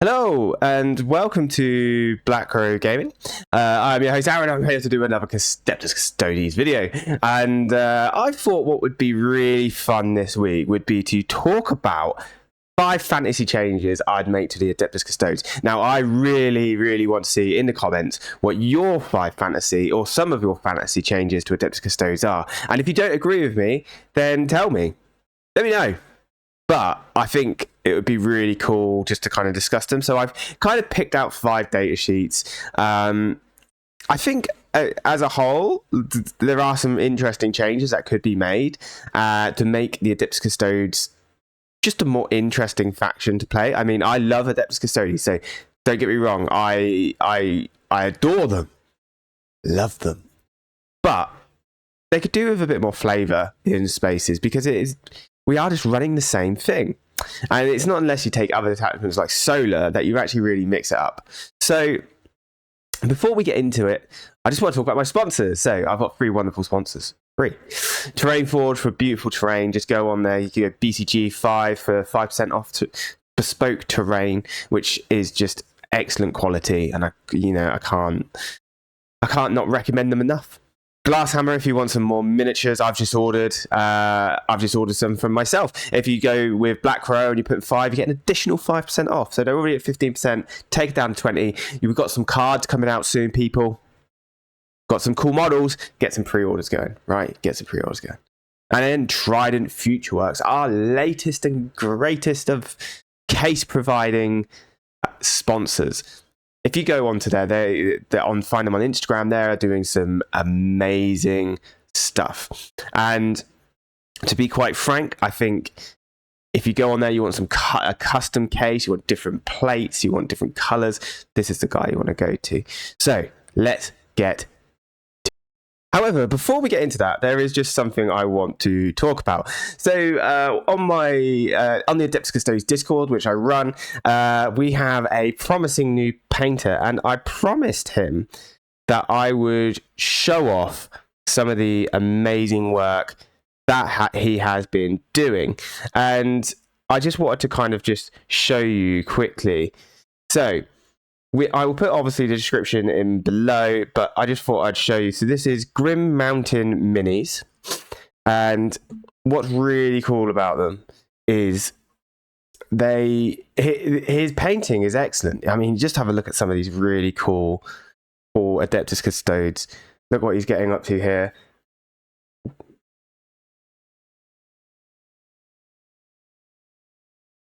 Hello and welcome to Black Crow Gaming. I'm your host Arron. I'm here to do another Adeptus Custodes video, and I thought what would be really fun this week would be to talk about 5 fantasy changes I'd make to the Adeptus Custodes. Now, I really want to see in the comments what your 5 fantasy or some of your fantasy changes to Adeptus Custodes are. And if you don't agree with me, then tell me. Let me know. But I think it would be really cool just to kind of discuss them. So I've kind of picked out 5 data sheets. I think as a whole, there are some interesting changes that could be made to make the Adeptus Custodes just a more interesting faction to play. I mean, I love Adeptus Custodes, so don't get me wrong. I adore them, love them, but they could do with a bit more flavour in spaces because we are just running the same thing. And it's not unless you take other attachments like solar that you actually really mix it up. So before we get into it, I just want to talk about my sponsors. So I've got 3 wonderful sponsors. 3. Terrain Forge for beautiful terrain. Just go on there. You can go BCG5 for 5% off to bespoke terrain, which is just excellent quality. And I can't not recommend them enough. Glasshammer, if you want some more miniatures, I've just ordered some from myself. If you go with Black Crow and you put 5, you get an additional 5% off. So they're already at 15%. Take it down to 20. You've got some cards coming out soon, people. Got some cool models. Get some pre-orders going, right? Get some pre-orders going. And then Trident Futureworks, our latest and greatest of case-providing sponsors. If you go onto there, find them on Instagram. They're doing some amazing stuff. And to be quite frank, I think if you go on there, you want a custom case, you want different plates, you want different colors. This is the guy you want to go to. So let's get. However, before we get into that, there is just something I want to talk about. So on the Adeptus Custodes Discord, which I run, we have a promising new painter, and I promised him that I would show off some of the amazing work that he has been doing. And I just wanted to kind of just show you quickly. So I will put obviously the description in below, but I just thought I'd show you. So this is Grim Mountain Minis, and what's really cool about them is his painting is excellent. I mean, just have a look at some of these really cool Adeptus Custodes. Look what he's getting up to here.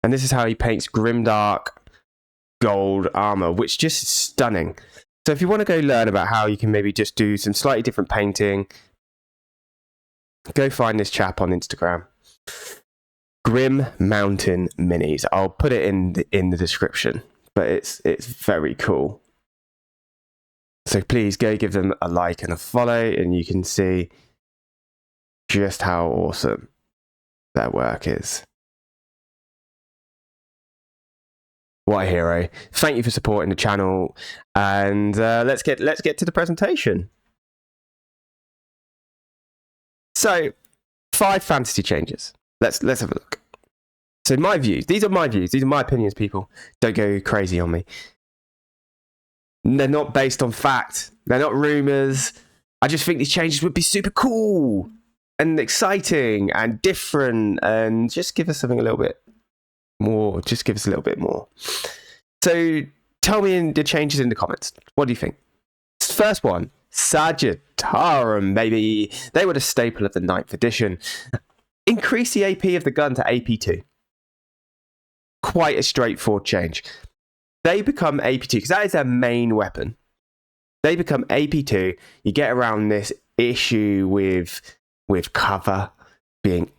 And this is how he paints grimdark gold armor, which just is stunning. So if you want to go learn about how you can maybe just do some slightly different painting, go find this chap on Instagram. Grim Mountain Minis. I'll put it in the description, but it's very cool. So please go give them a like and a follow, and you can see just how awesome their work is. What a hero. Thank you for supporting the channel, and let's get to the presentation. So 5 fantasy changes. Let's have a look. So my views. These are my views. These are my opinions, people. Don't go crazy on me. They're not based on fact. They're not rumors. I just think these changes would be super cool and exciting and different, and just give us something a little bit more. Just give us a little bit more. So tell me the changes in the comments. What do you think? First one, Sagittarium, baby. They were the staple of the 9th edition. Increase the AP of the gun to AP2. Quite a straightforward change. They become AP2 because that is their main weapon. They become AP2. You get around this issue with cover being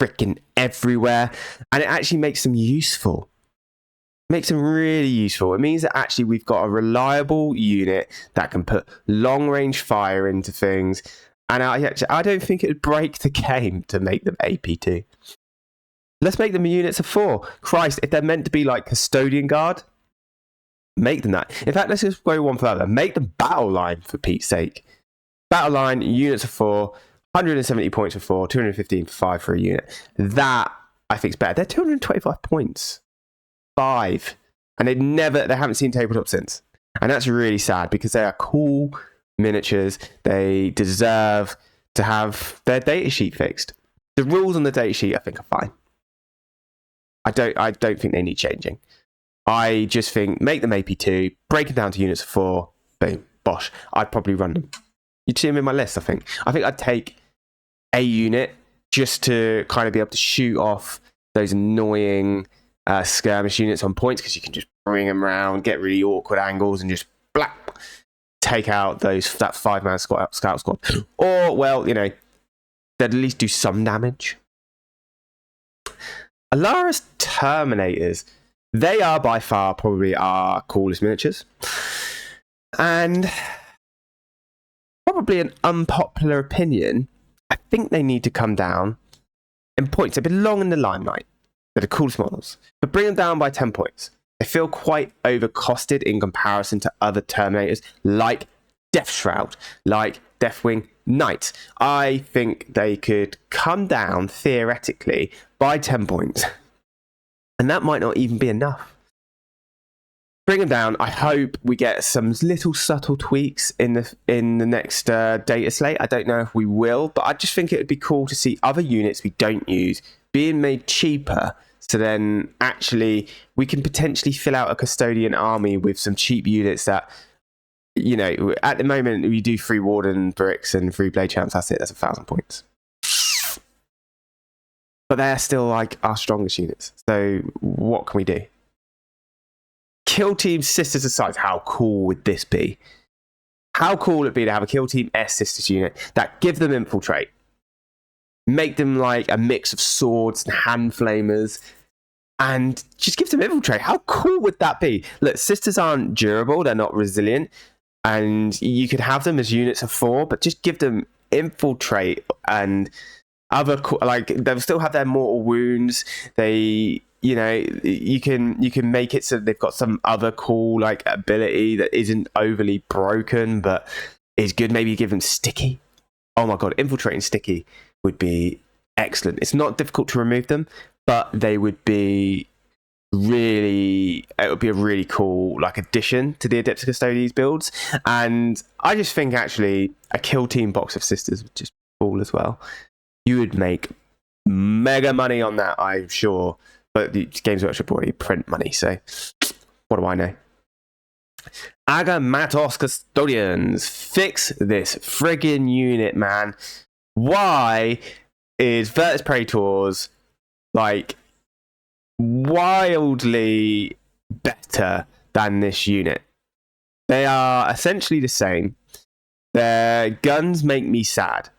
freaking everywhere, and it actually makes them useful. Makes them really useful. It means that actually we've got a reliable unit that can put long range fire into things, and I don't think it would break the game to make them AP2. Let's make them units of 4. Christ, if they're meant to be like Custodian Guard, make them that. In fact, let's just go one further. Make them Battle Line, for Pete's sake. Battle Line, units of 4, 170 points for 4, 215 for 5 for a unit. That, I think, is better. They're 225 points. 5. And they haven't seen tabletop since. And that's really sad because they are cool miniatures. They deserve to have their datasheet fixed. The rules on the datasheet, I think, are fine. I don't think they need changing. I just think make them AP2, break them down to units of 4, boom, bosh. I'd probably run them. You'd see them in my list, I think. I think I'd take a unit just to kind of be able to shoot off those annoying skirmish units on points, because you can just bring them around, get really awkward angles, and just blap, take out that 5-man scout squad. Or, well, you know, they'd at least do some damage. Alaris Terminators, they are by far probably our coolest miniatures. And probably an unpopular opinion, I think they need to come down in points. They belong in the limelight. They're the coolest models. But bring them down by 10 points. They feel quite overcosted in comparison to other Terminators like Death Shroud, like Deathwing Knight. I think they could come down, theoretically, by 10 points. And that might not even be enough. Bring them down. I hope we get some little subtle tweaks in the next data slate. I don't know if we will, but I just think it would be cool to see other units we don't use being made cheaper. So then actually we can potentially fill out a custodian army with some cheap units that, you know, at the moment we do 3 Warden bricks and 3 Blade Champs. That's it. That's 1,000 points. But they're still like our strongest units. So what can we do? Kill Team Sisters aside, how cool would this be? How cool would it be to have a Kill Team S Sisters unit that give them infiltrate? Make them like a mix of swords and hand flamers and just give them infiltrate. How cool would that be? Look, Sisters aren't durable, they're not resilient, and you could have them as units of 4, but just give them infiltrate and other like they'll still have their mortal wounds. They, you know, you can make it so they've got some other cool like ability that isn't overly broken but is good. Maybe give them sticky. Oh my god, infiltrating sticky would be excellent. It's not difficult to remove them, but they would be really, it would be a really cool like addition to the Adeptus Custodes builds. And I just think actually a Kill Team box of Sisters would just be cool as well. You would make mega money on that, I'm sure. But the Games Workshop already print money, so what do I know? Adeptus Custodians, fix this friggin' unit, man. Why is Virtus Praetors like wildly better than this unit? They are essentially the same. Their guns make me sad.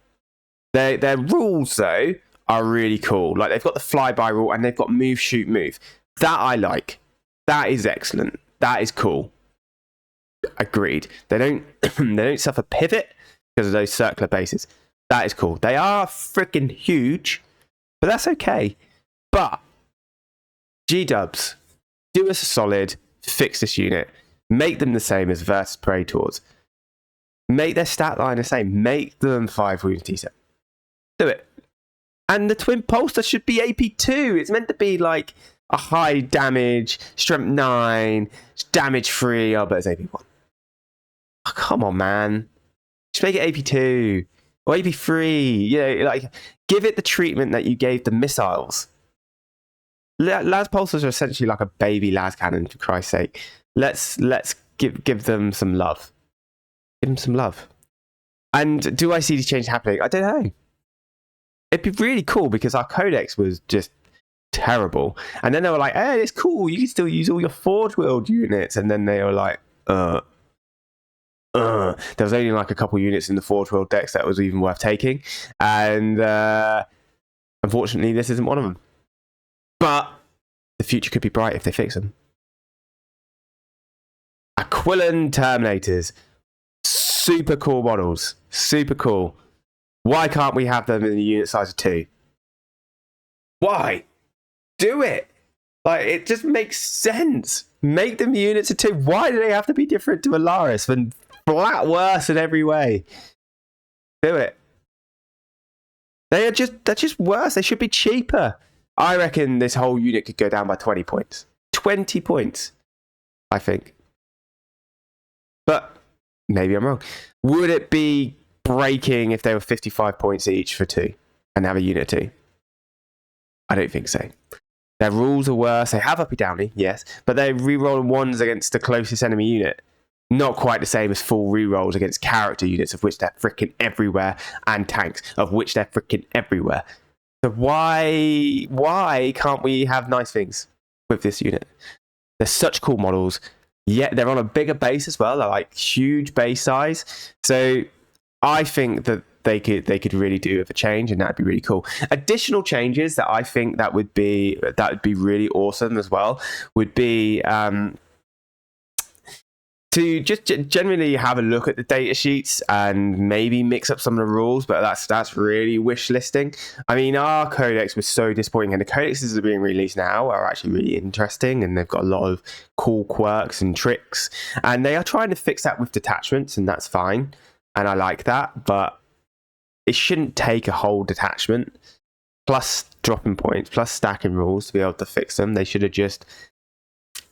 Their rules, though, are really cool. Like, they've got the flyby rule and they've got move, shoot, move. That I like. That is excellent. That is cool. Agreed. They don't suffer pivot because of those circular bases. That is cool. They are freaking huge, but that's okay. But G-dubs, do us a solid, fix this unit, make them the same as Virtus Praetors. Make their stat line the same. Make them 5 wounds T-set. Do it. And the Twin Pulsar should be AP2. It's meant to be like a high damage, strength 9, damage 3. Oh, but it's AP1. Oh, come on, man. Just make it AP2 or AP3. You know, like, give it the treatment that you gave the missiles. Las Pulsars are essentially like a baby las cannon, for Christ's sake. Let's give them some love. Give them some love. And do I see these changes happening? I don't know. It'd be really cool because our codex was just terrible. And then they were like, hey, it's cool. You can still use all your Forge World units. And then they were like, there was only like a couple units in the Forge World decks that was even worth taking. And unfortunately, this isn't one of them. But the future could be bright if they fix them. Aquilon Terminators. Super cool models. Super cool. Why can't we have them in the unit size of 2? Why? Do it. Like, it just makes sense. Make them units of 2. Why do they have to be different to Alaris and flat worse in every way? Do it. They're just worse. They should be cheaper. I reckon this whole unit could go down by 20 points. 20 points. I think. But maybe I'm wrong. Would it be breaking if they were 55 points each for 2 and have a unit 2? I don't think so. Their rules are worse. They have uppy downy, yes, but they're rerolling 1s against the closest enemy unit. Not quite the same as full rerolls against character units, of which they're freaking everywhere, and tanks, of which they're freaking everywhere. So why can't we have nice things with this unit? They're such cool models, yet they're on a bigger base as well. They're like huge base size. So I think that they could really do with a change, and that'd be really cool. Additional changes that I think that would be really awesome as well would be to just generally have a look at the data sheets and maybe mix up some of the rules, but that's really wish listing. I mean, our codex was so disappointing, and the codexes that are being released now are actually really interesting, and they've got a lot of cool quirks and tricks, and they are trying to fix that with detachments, and that's fine, and I like that, but it shouldn't take a whole detachment plus dropping points plus stacking rules to be able to fix them. They should have just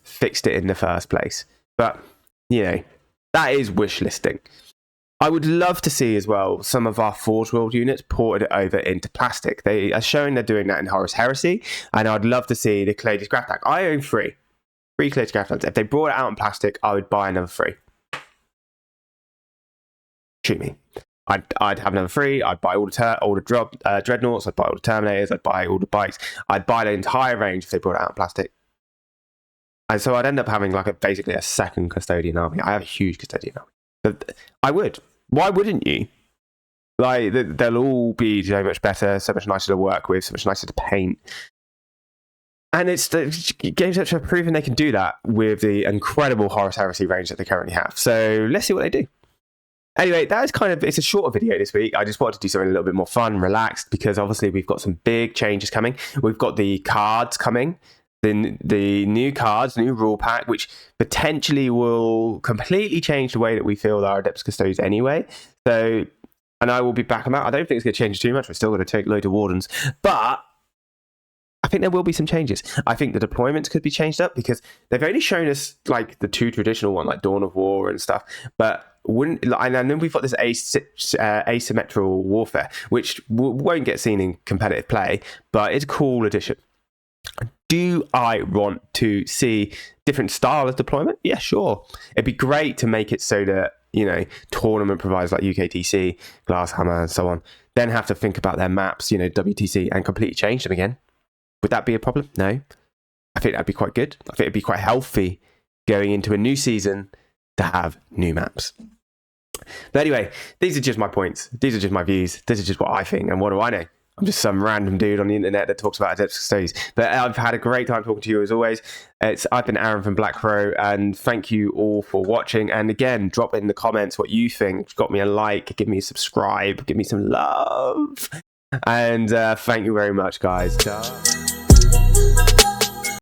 fixed it in the first place. But you know, that is wish listing. I would love to see as well some of our Forge World units ported over into plastic. They are showing they're doing that in Horus Heresy, and I'd love to see the Clades Graph Pack. I own 3 Clades Graph Packs. If they brought it out in plastic, I would buy another 3. Shoot me. I'd have another 3. I'd buy all the dreadnoughts. I'd buy all the Terminators. I'd buy all the bikes. I'd buy the entire range if they brought it out in plastic. And so I'd end up having like basically a second custodian army. I have a huge custodian army. But I would. Why wouldn't you? Like, they'll all be so much better, so much nicer to work with, so much nicer to paint. And it's the games that have proven they can do that with the incredible Horus Heresy range that they currently have. So let's see what they do. Anyway, that is it's a shorter video this week. I just wanted to do something a little bit more fun, relaxed, because obviously we've got some big changes coming. We've got the cards coming, the new cards, new rule pack, which potentially will completely change the way that we feel our Adeptus Custodes anyway. So, and I will be back on that. I don't think it's going to change too much. We're still going to take a load of Wardens, but I think there will be some changes. I think the deployments could be changed up because they've only shown us like the 2 traditional ones, like Dawn of War and stuff, but and then we've got this asymmetrical warfare, which won't get seen in competitive play, but it's a cool addition. Do I want to see different style of deployment? Yeah, sure. It'd be great to make it so that, you know, tournament providers like UKTC, Glasshammer, and so on, then have to think about their maps, you know, WTC, and completely change them again. Would that be a problem? No. I think that'd be quite good. I think it'd be quite healthy going into a new season to have new maps. But anyway, these are just my points. These are just my views. This is just what I think. And what do I know? I'm just some random dude on the internet that talks about Adeptus Custodes. But I've had a great time talking to you as always. I've been Arron from Black Crow, and thank you all for watching. And again, drop in the comments what you think. Drop me a like, give me a subscribe, give me some love. And thank you very much, guys. Ciao.